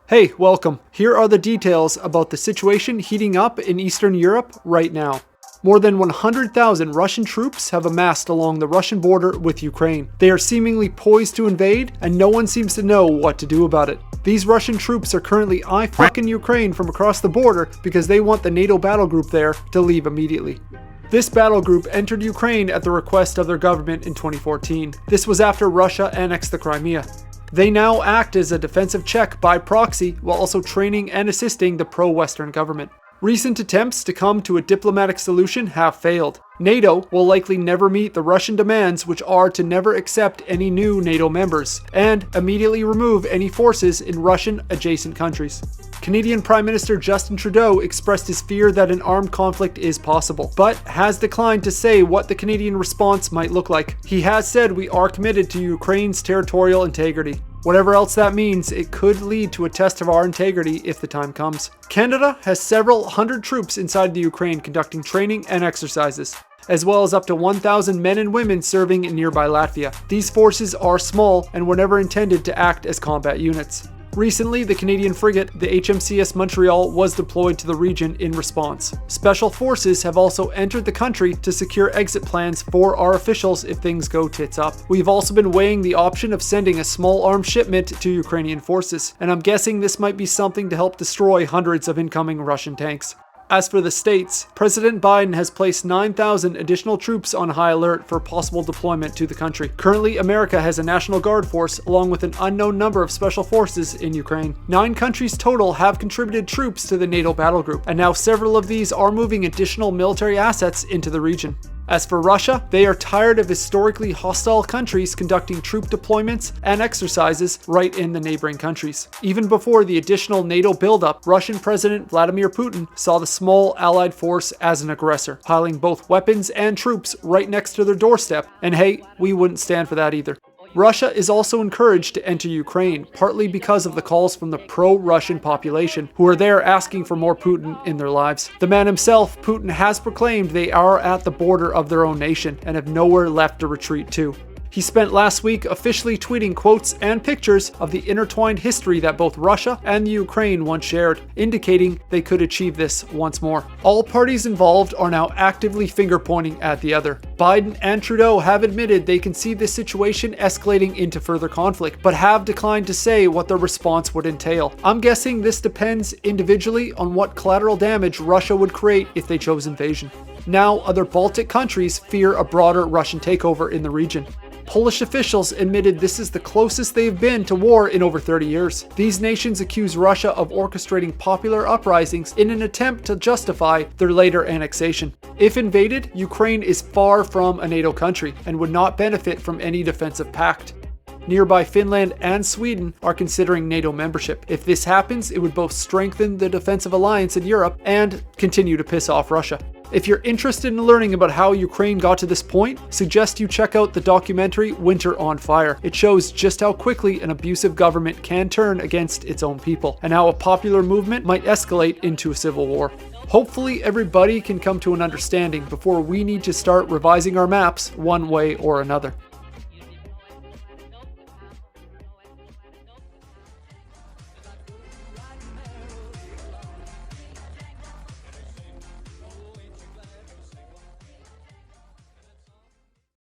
Hey, welcome. Here are the details about the situation heating up in Eastern Europe right now. More than 100,000 Russian troops have amassed along the Russian border with Ukraine. They are seemingly poised to invade, and no one seems to know what to do about it. These Russian troops are currently eye-fucking Ukraine from across the border because they want the NATO battle group there to leave immediately. This battle group entered Ukraine at the request of their government in 2014. This was after Russia annexed the Crimea. They now act as a defensive check by proxy while also training and assisting the pro-Western government. Recent attempts to come to a diplomatic solution have failed. NATO will likely never meet the Russian demands, which are to never accept any new NATO members and immediately remove any forces in Russian adjacent countries. Canadian Prime Minister Justin Trudeau expressed his fear that an armed conflict is possible, but has declined to say what the Canadian response might look like. He has said we are committed to Ukraine's territorial integrity. Whatever else that means, it could lead to a test of our integrity if the time comes. Canada has several hundred troops inside the Ukraine conducting training and exercises, as well as up to 1,000 men and women serving in nearby Latvia. These forces are small and were never intended to act as combat units. Recently, the Canadian frigate, the HMCS Montreal, was deployed to the region in response. Special forces have also entered the country to secure exit plans for our officials if things go tits up. We've also been weighing the option of sending a small arms shipment to Ukrainian forces, and I'm guessing this might be something to help destroy hundreds of incoming Russian tanks. As for the states, President Biden has placed 9,000 additional troops on high alert for possible deployment to the country. Currently, America has a National Guard force along with an unknown number of special forces in Ukraine. 9 countries total have contributed troops to the NATO battle group, and now several of these are moving additional military assets into the region. As for Russia, they are tired of historically hostile countries conducting troop deployments and exercises right in the neighboring countries. Even before the additional NATO buildup, Russian President Vladimir Putin saw the small allied force as an aggressor, piling both weapons and troops right next to their doorstep, and hey, we wouldn't stand for that either. Russia is also encouraged to enter Ukraine, partly because of the calls from the pro-Russian population, who are there asking for more Putin in their lives. The man himself, Putin, has proclaimed they are at the border of their own nation and have nowhere left to retreat to. He spent last week officially tweeting quotes and pictures of the intertwined history that both Russia and the Ukraine once shared, indicating they could achieve this once more. All parties involved are now actively finger-pointing at the other. Biden and Trudeau have admitted they can see this situation escalating into further conflict, but have declined to say what their response would entail. I'm guessing this depends individually on what collateral damage Russia would create if they chose invasion. Now, other Baltic countries fear a broader Russian takeover in the region. Polish officials admitted this is the closest they've been to war in over 30 years. These nations accuse Russia of orchestrating popular uprisings in an attempt to justify their later annexation. If invaded, Ukraine is far from a NATO country and would not benefit from any defensive pact. Nearby Finland and Sweden are considering NATO membership. If this happens, it would both strengthen the defensive alliance in Europe and continue to piss off Russia. If you're interested in learning about how Ukraine got to this point, suggest you check out the documentary Winter on Fire. It shows just how quickly an abusive government can turn against its own people, and how a popular movement might escalate into a civil war. Hopefully everybody can come to an understanding before we need to start revising our maps one way or another.